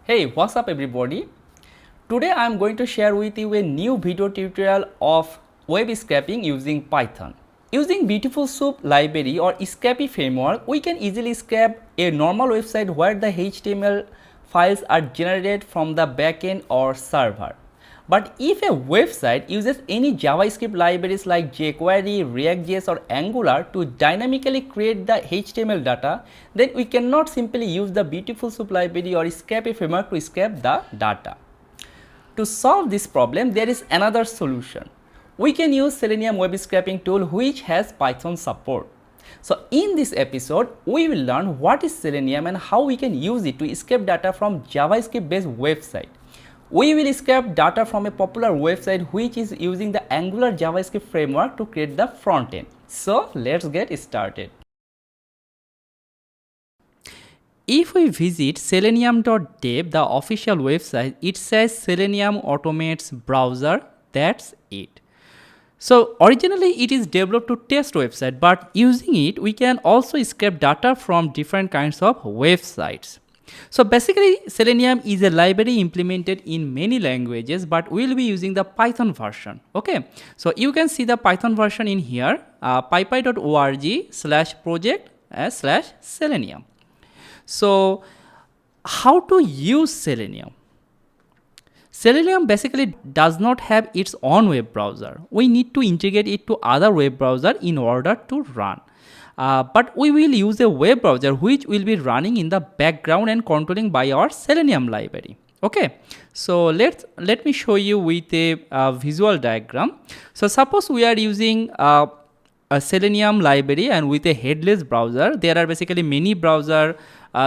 Hey, what's up everybody? Today I am going to share with you a new video tutorial of web scraping using Python. Using Beautiful Soup library or Scrappy framework, we can easily scrape a normal website where the HTML files are generated from the backend or server. But if a website uses any JavaScript libraries like jQuery, React.js or Angular to dynamically create the HTML data, then we cannot simply use the Beautiful Soup library or Scrappy framework to scrape the data. To solve this problem, there is another solution. We can use Selenium web scraping tool which has Python support. So in this episode, we will learn what is Selenium and how we can use it to scrape data from JavaScript based website. We will scrape data from a popular website which is using the Angular JavaScript framework to create the front end. So let's get started. If we visit selenium.dev, the official website, it says Selenium automates browser. That's it. So originally it is developed to test website, but using it we can also scrape data from different kinds of websites. So basically Selenium is a library implemented in many languages, but we'll be using the Python version. Okay, so you can see the Python version in here, pypy.org/project/selenium. So how to use Selenium? Selenium basically does not have its own web browser. We need to integrate it to other web browser in order to run. But we will use a web browser which will be running in the background and controlling by our Selenium library. Okay, so let me show you with a visual diagram. So suppose we are using a Selenium library and with a headless browser. There are basically many browser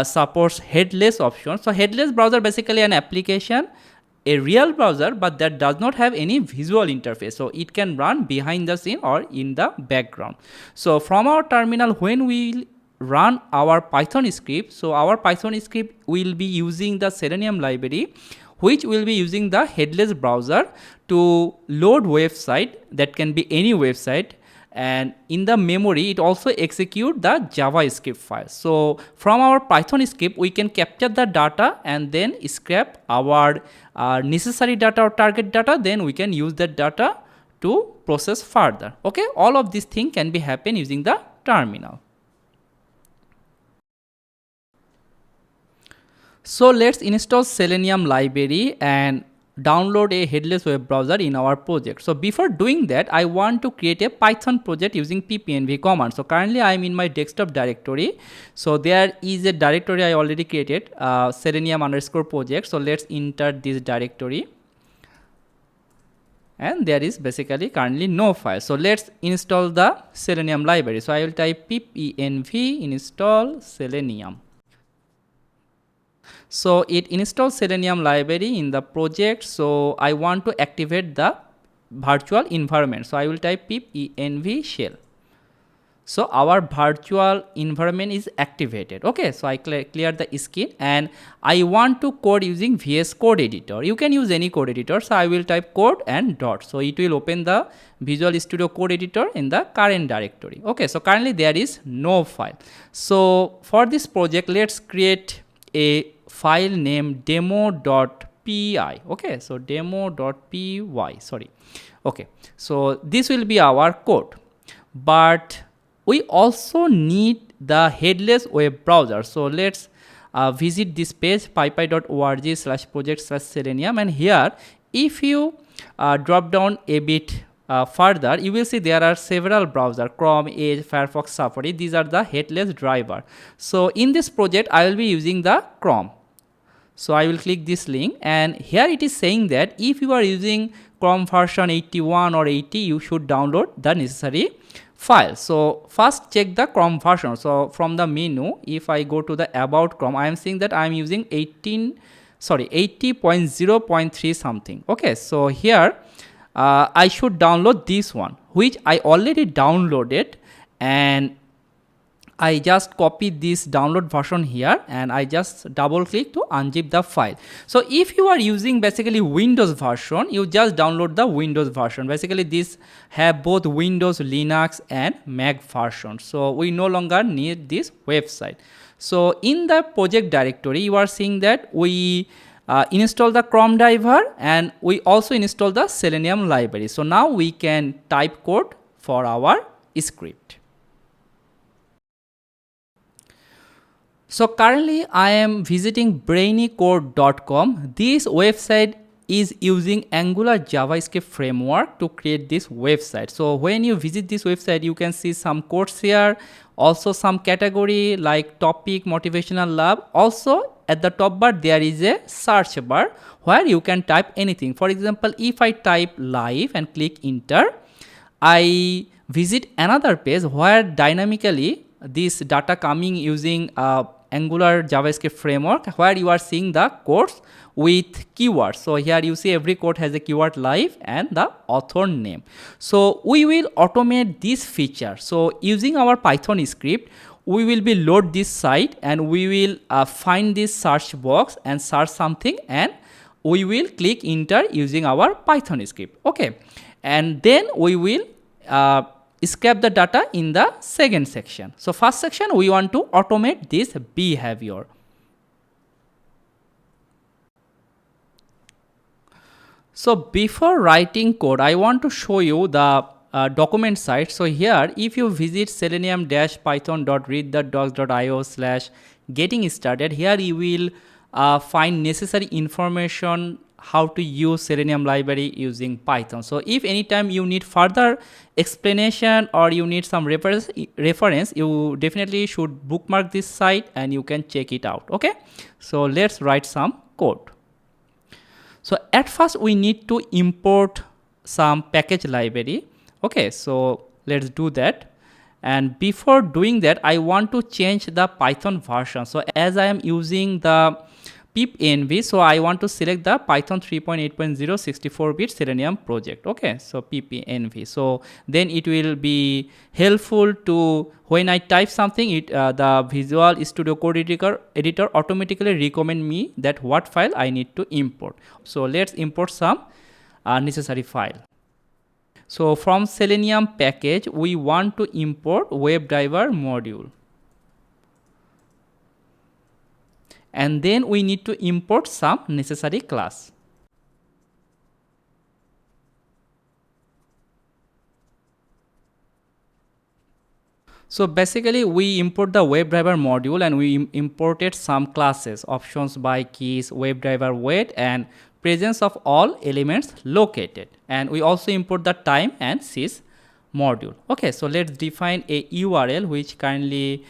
supports headless options. So headless browser basically an application, a real browser, but that does not have any visual interface, so it can run behind the scene or in the background. So from our terminal, when we run our Python script, so our Python script will be using the Selenium library which will be using the headless browser to load website, that can be any website, and in the memory it also execute the JavaScript file. So from our Python script we can capture the data and then scrape our necessary data or target data, then we can use that data to process further. Okay, all of these things can be happen using the terminal. So let's install Selenium library and download a headless web browser in our project. So before doing that, I want to create a Python project using ppnv command. So currently I am in my desktop directory. So there is a directory I already created, selenium_project. So let's enter this directory. And there is basically currently no file. So let's install the Selenium library. So I will type pipenv install Selenium. So it installs Selenium library in the project. So I want to activate the virtual environment. So I will type pipenv shell. So our virtual environment is activated. Okay, so I clear the skin and I want to code using VS Code editor. You can use any code editor. So I will type code and dot. So it will open the Visual Studio Code editor in the current directory. Okay, so currently there is no file. So for this project, let's create a file named demo.py. okay, so demo.py, sorry. Okay, so this will be our code, but we also need the headless web browser. So let's visit this page, pypy.org/project/selenium, and here if you drop down a bit further, you will see there are several browsers: Chrome, Edge, Firefox, Safari. These are the headless driver. So in this project I will be using the Chrome. So I will click this link, and here it is saying that if you are using Chrome version 81 or 80, you should download the necessary file. So first check the Chrome version. So from the menu, if I go to the about Chrome, I am seeing that I am using 80.0.3 something. Okay, so here I should download this one, which I already downloaded, and I just copy this download version here and I just double click to unzip the file. So if you are using basically Windows version, you just download the Windows version. Basically this have both Windows, Linux and Mac version. So we no longer need this website. So in the project directory, you are seeing that we install the ChromeDriver, and we also install the Selenium library. So now we can type code for our script. So currently I am visiting brainycode.com. This website is using Angular JavaScript framework to create this website. So when you visit this website, you can see some codes here, also some category like topic, motivational lab. Also at the top bar there is a search bar where you can type anything. For example, if I type live and click enter, I visit another page where dynamically this data coming using Angular JavaScript framework, where you are seeing the codes with keywords. So here you see every code has a keyword live and the author name. So we will automate this feature. So using our Python script, we will be load this site and we will find this search box and search something, and we will click enter using our Python script. Okay, and then we will scrape the data in the second section. So first section we want to automate this behavior. So before writing code, I want to show you the document site. So here if you visit selenium-python.read.docs.io/getting started, here you will find necessary information how to use Selenium library using Python. So if anytime you need further explanation or you need some reference, you definitely should bookmark this site and you can check it out. Okay, so let's write some code. So at first we need to import some package library. Okay, so let's do that. And before doing that, I want to change the Python version. So as I am using the pipenv, so I want to select the Python 3.8.0 64-bit Selenium project. Okay, so pipenv. So then it will be helpful to, when I type something, the Visual Studio Code editor automatically recommend me that what file I need to import. So let's import some necessary file. So from Selenium package, we want to import WebDriver module. And then we need to import some necessary class. So basically we import the WebDriver module and we imported some classes: options by keys, WebDriver weight, and presence of all elements located. And we also import the time and sys module. Okay, so let's define a URL which currently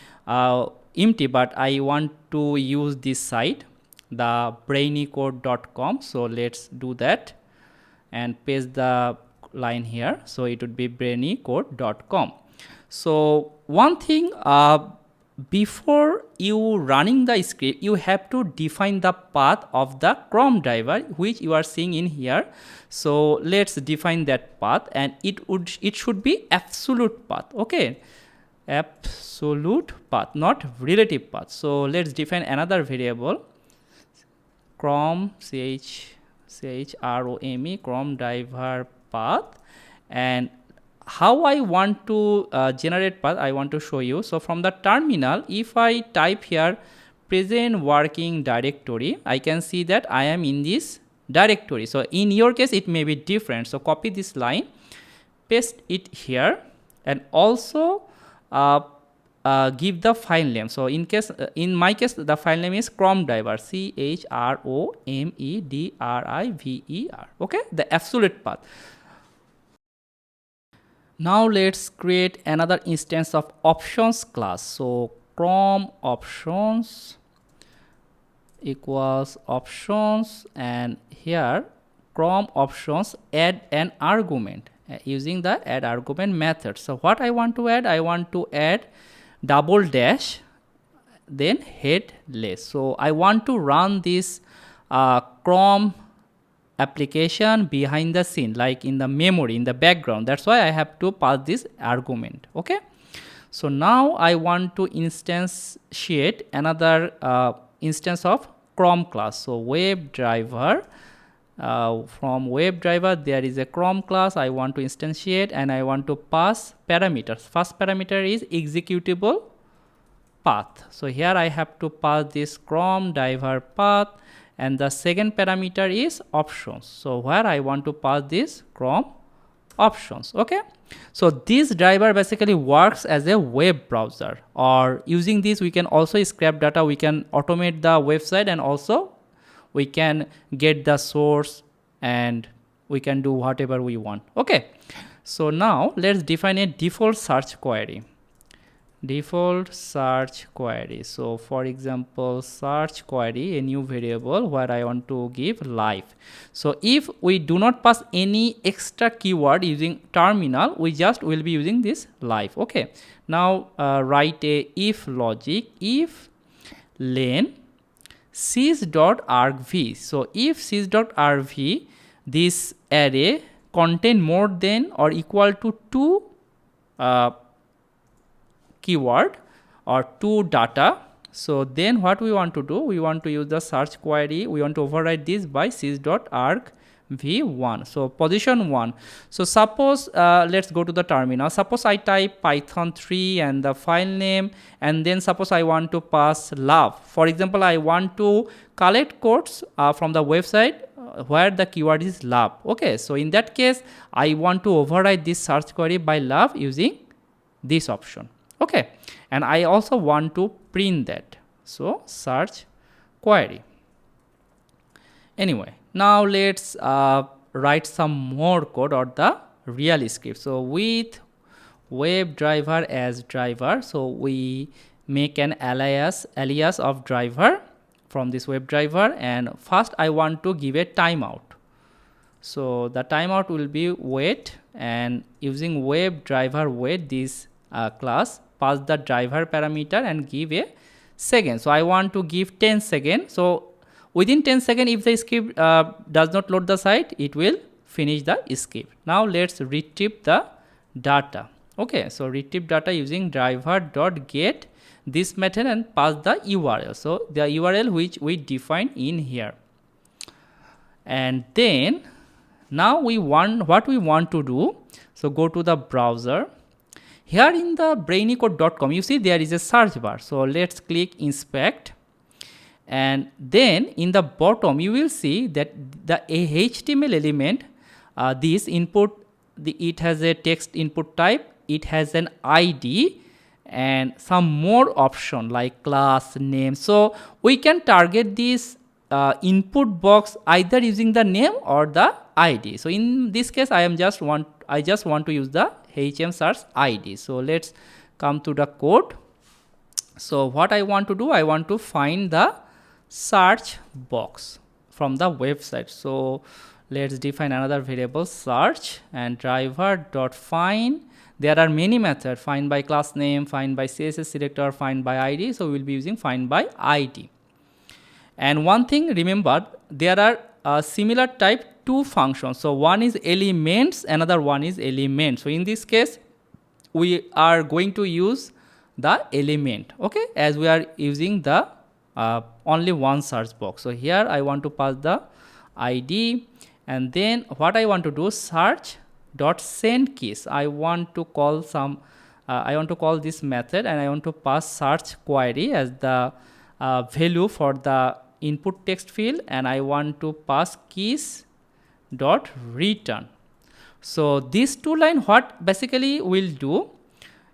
empty, but I want to use this site, the brainycode.com. So let's do that and paste the line here. So it would be brainycode.com. So one thing, before you running the script, you have to define the path of the ChromeDriver which you are seeing in here. So let's define that path, and it should be absolute path. Okay, absolute path, not relative path. So let's define another variable, ChromeDriver path. And how I want to generate path, I want to show you. So from the terminal, if I type here present working directory, I can see that I am in this directory. So in your case it may be different. So copy this line, paste it here, and also give the file name. So in my case the file name is ChromeDriver, ChromeDriver. Okay, the absolute path. Now let's create another instance of options class. So Chrome options equals options, and here Chrome options add an argument using the add argument method. So what I want to add, I want to add double dash, then headless. So I want to run this Chrome application behind the scene, like in the memory, in the background. That's why I have to pass this argument. Okay, so now I want to instantiate another instance of Chrome class. So WebDriver, from WebDriver there is a Chrome class I want to instantiate, and I want to pass parameters. First parameter is executable path. So here I have to pass this ChromeDriver path, and the second parameter is options. So where I want to pass this Chrome options. Okay, so this driver basically works as a web browser, or using this we can also scrape data, we can automate the website, and also we can get the source and we can do whatever we want. Okay, so now let's define a default search query. Default search query. So for example, search query, a new variable where I want to give live. So if we do not pass any extra keyword using terminal, we just will be using this live. Okay, now write a if logic, if len sys.argv. So if sys.argv, this array contain more than or equal to 2 keyword or 2 data, so then what we want to do, we want to use the search query, we want to override this by sys.argv1, so position 1. So suppose let's go to the terminal. Suppose I type python 3 and the file name, and then suppose I want to pass love. For example, I want to collect codes from the website where the keyword is love. Okay, so in that case I want to override this search query by love using this option. Okay, and I also want to print that, so search query. Anyway, now let's write some more code or the real script. So with WebDriver as driver, so we make an alias of driver from this WebDriver, and first I want to give a timeout. So the timeout will be wait, and using WebDriver wait, this class pass the driver parameter and give a second. So I want to give 10 seconds. So within 10 seconds, if the script does not load the site, it will finish the script. Now let's retrieve the data. Okay, so retrieve data using driver.get this method and pass the URL. So the URL which we define in here. And then now what we want to do. So go to the browser. Here in the brainycode.com, you see there is a search bar. So let's click inspect, and then in the bottom you will see that the HTML element, this input, it has a text input type, it has an ID and some more option like class name. So we can target this input box either using the name or the ID. So in this case I just want to use the HM search ID. So let's come to the code. So what I want to do, I want to find the search box from the website. So let's define another variable search and driver.find. There are many methods, find by class name, find by CSS selector, find by ID. So we'll be using find by ID. And one thing, remember, there are similar type 2 functions. So one is elements, another one is element. So in this case we are going to use the element, okay, as we are using the only one search box. So here I want to pass the ID, and then what I want to do, search dot send keys. I want to call this method, and I want to pass search query as the value for the input text field, and I want to pass keys dot return. So this 2 line, what basically will do,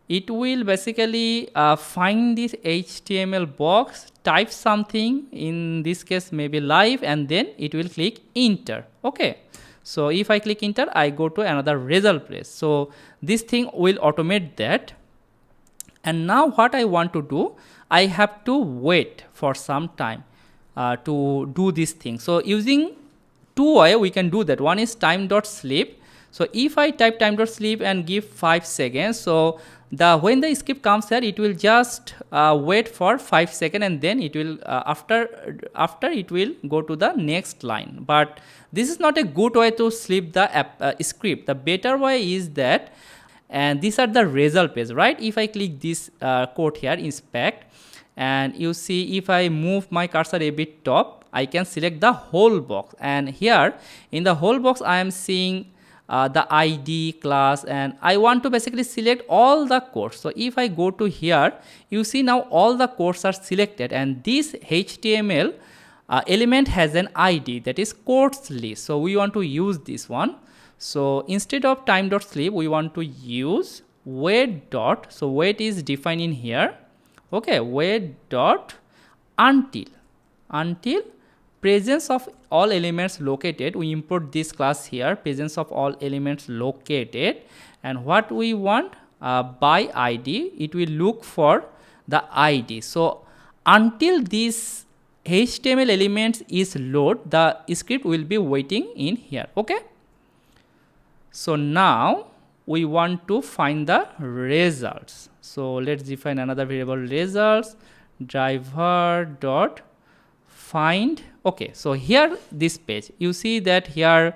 it will basically find this HTML box, type something, in this case maybe live, and then it will click enter. Okay, so if I click enter, I go to another result place. So this thing will automate that. And now what I want to do, I have to wait for some time to do this thing. So using 2 ways we can do that. One is time.sleep. So if I type time.sleep and give 5 seconds, so when the script comes here, it will just wait for 5 seconds, and then it will after it will go to the next line. But this is not a good way to sleep the script. The better way is that, and these are the result page, right? If I click this code here, inspect, and you see if I move my cursor a bit top, I can select the whole box, and here in the whole box I am seeing the ID, class, and I want to basically select all the codes. So if I go to here, you see now all the codes are selected, and this HTML element has an ID, that is quotes list. So we want to use this one. So instead of time.sleep, we want to use wait dot. So wait is defined in here. Okay, wait dot until presence of all elements located. We import this class here, presence of all elements located, and what we want, by ID, it will look for the ID. So until this HTML elements is load, the script will be waiting in here. Okay, so now we want to find the results. So let's define another variable results, driver dot find. Okay, so here this page, you see that here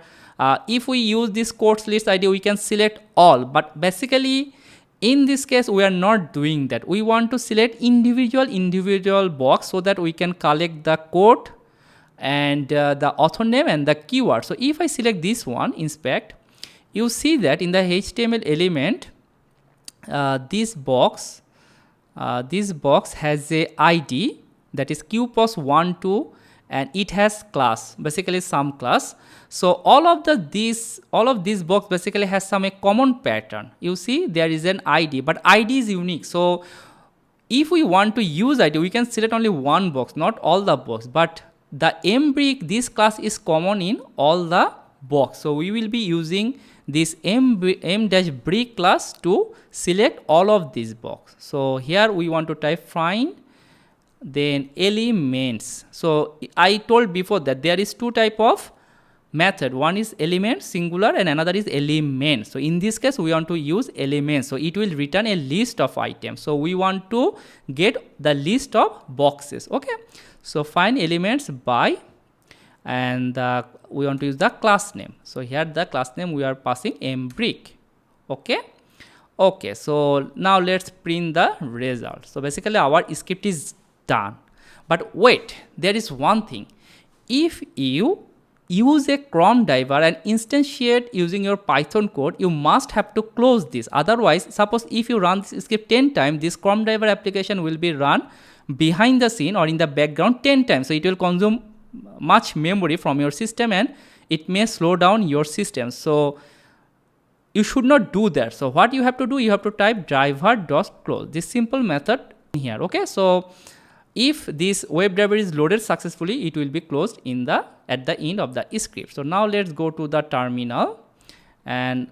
if we use this quotes list ID, we can select all, but basically in this case we are not doing that. We want to select individual box so that we can collect the quote and the author name and the keyword. So if I select this one, inspect, you see that in the HTML element, this box has a ID, that is qpos12, and it has class, basically some class. So all of these box basically has some a common pattern. You see there is an ID, but ID is unique. So if we want to use ID, we can select only one box, not all the box. But the mbrick, this class is common in all the box. So we will be using this m-brick class to select all of these box. So here we want to type find then elements. So I told before that there is two type of method. One is element singular and another is element. So in this case we want to use elements. So it will return a list of items. So we want to get the list of boxes. Okay, so find elements by, and we want to use the class name. So here the class name we are passing mbrick. Okay, so now let's print the result. So basically our script is done, but wait, there is one thing. If you use a ChromeDriver and instantiate using your Python code, you must have to close this. Otherwise, suppose if you run this script 10 times, this ChromeDriver application will be run behind the scene or in the background 10 times. So it will consume much memory from your system and it may slow down your system. So you should not do that. So what you have to do, you have to type driver.close, this simple method here. Okay, so if this WebDriver is loaded successfully, it will be closed at the end of the script. So now let's go to the terminal and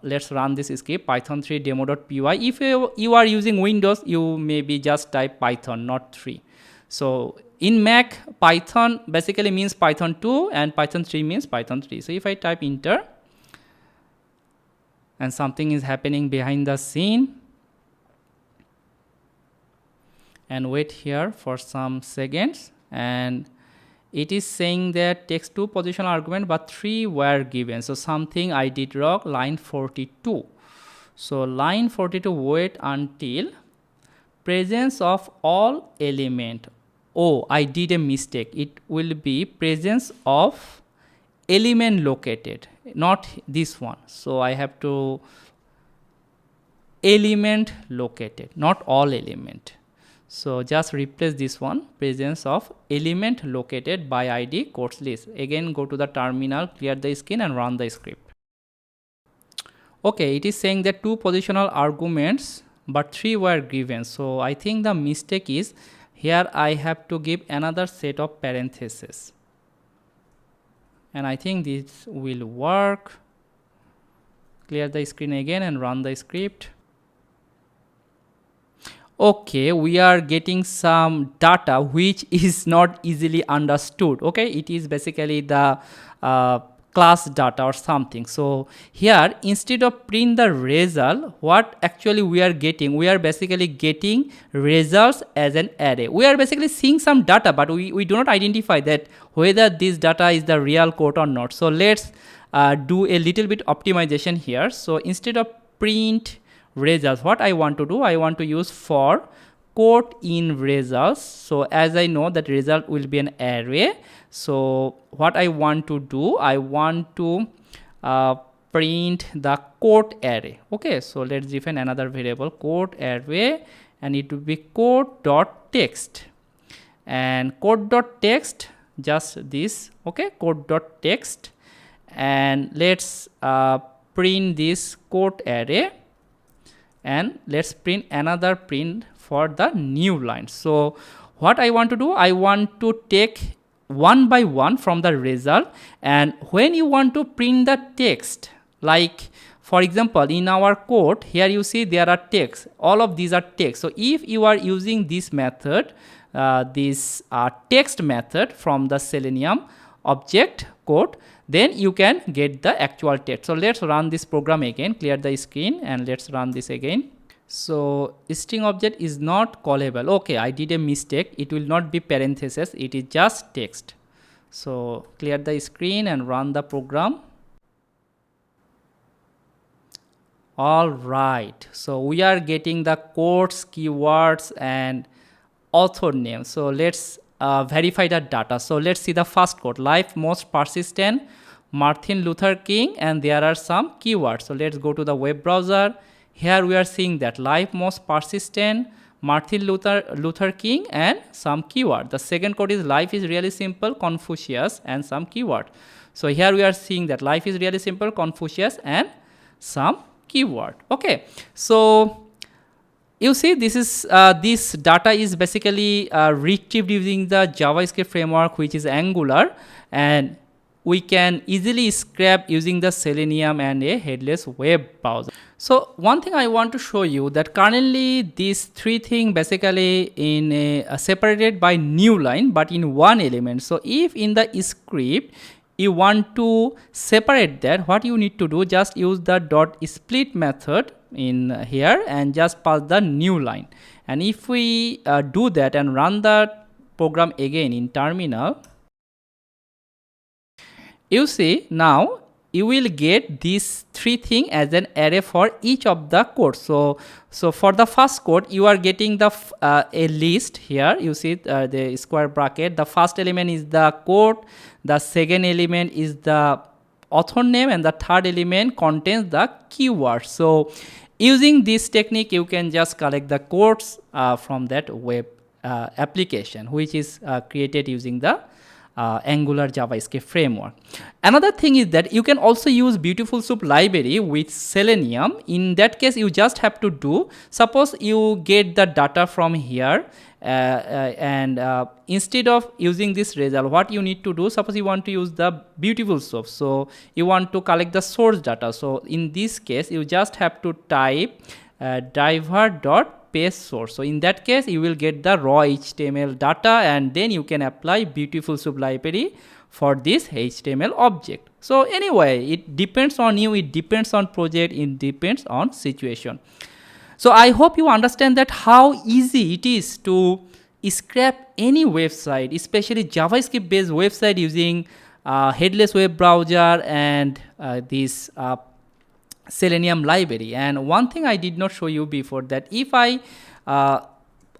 let's run this script, python3 demo.py. If you are using Windows, you maybe just type Python, not 3. So in Mac, Python basically means Python 2 and Python 3 means Python 3. So if I type enter and something is happening behind the scene, and wait here for some seconds, and it is saying that text 2 positional argument but 3 were given. So something I did wrong, line 42. So line 42, wait until presence of all element. Oh, I did a mistake. It will be presence of element located, not this one. So I have to element located, not all element. So just replace this one, presence of element located by ID quotes list. Again go to the terminal, clear the screen and run the script. Okay, it is saying that 2 positional arguments but 3 were given. So I think the mistake is here I have to give another set of parentheses. And I think this will work. Clear the screen again and run the script. Okay, we are getting some data which is not easily understood. Okay, it is basically the class data or something. So here instead of print the result, what actually we are getting, we are basically getting results as an array. We are basically seeing some data, but we do not identify that whether this data is the real code or not. So let's do a little bit optimization here. So instead of print results, what I want to do, I want to use for quote in results. So as I know that result will be an array, so what I want to do, I want to print the quote array. Okay, so let's define another variable quote array, and it will be quote.text, and quote.text just this, okay, code.text, and let's print this code array, and let's print another print for the new line. So what I want to do, I want to take one by one from the result, and when you want to print the text, like for example in our code here, you see there are text, all of these are text. So if you are using this method, this text method from the Selenium object code, then you can get the actual text. So let's run this program again, clear the screen, and let's run this again. So string object is not callable. Okay, I did a mistake. It will not be parentheses, it is just text. So clear the screen and run the program. All right, so we are getting the quotes, keywords, and author name. So let's verify the data. So let's see the first quote, life most persistent, Martin Luther King, and there are some keywords. So let's go to the web browser. Here we are seeing that life most persistent, Martin Luther King, and some keyword. The second quote is life is really simple, Confucius, and some keyword. So here we are seeing that life is really simple, Confucius, and some keyword. Okay, so you see this is this data is basically retrieved using the JavaScript framework, which is Angular, and we can easily scrap using the Selenium and a headless web browser. So one thing I want to show you, that currently these three things basically in separated by new line, but in one element. So if in the script you want to separate that, what you need to do, just use the .split method in here and just pass the new line. And if we do that and run the program again in terminal, you see now you will get these three things as an array for each of the codes. So for the first code, you are getting the a list here. You see the square bracket. The first element is the code. The second element is the author name, and the third element contains the keyword. So using this technique, you can just collect the codes from that web application, which is created using the Angular JavaScript framework. Another thing is that you can also use Beautiful Soup library with Selenium. In that case, you just have to do, suppose you get the data from here, and instead of using this result, what you need to do, suppose you want to use the Beautiful Soup, so you want to collect the source data. So in this case, you just have to type driver.paste source. So in that case, you will get the raw HTML data, and then you can apply Beautiful Soup library for this HTML object. So anyway, it depends on you, it depends on project, it depends on situation. So I hope you understand that how easy it is to scrap any website, especially JavaScript based website, using headless web browser and this Selenium library. And one thing I did not show you before, that if I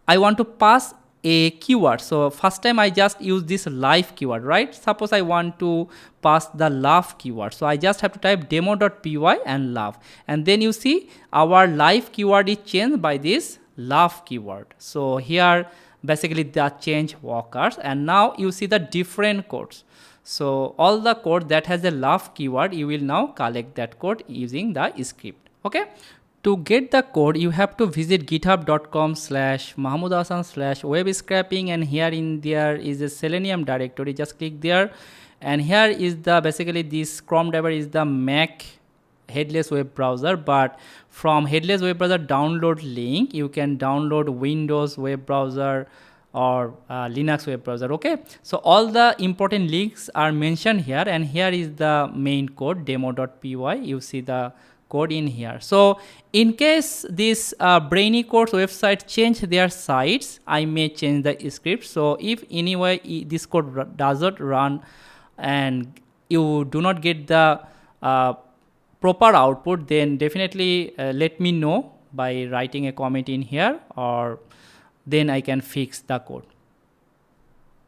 want to pass a keyword, so first time I just use this live keyword, right? Suppose I want to pass the laugh keyword, so I just have to type demo.py and laugh, and then you see our live keyword is changed by this laugh keyword. So here basically the change occurs, and now you see the different codes. So all the code that has a laugh keyword, you will now collect that code using the script. Okay. To get the code, you have to visit github.com/mahmudhasan/web scraping, and here in there is a Selenium directory. Just click there, and here is the basically this ChromeDriver is the Mac headless web browser, but from headless web browser download link, you can download Windows web browser or Linux web browser. Okay, so all the important links are mentioned here, and here is the main code demo.py. You see the code in here. So in case this brainy codes website change their sites, I may change the script. So if anyway this code doesn't run and you do not get the proper output, then definitely let me know by writing a comment in here, or then I can fix the code.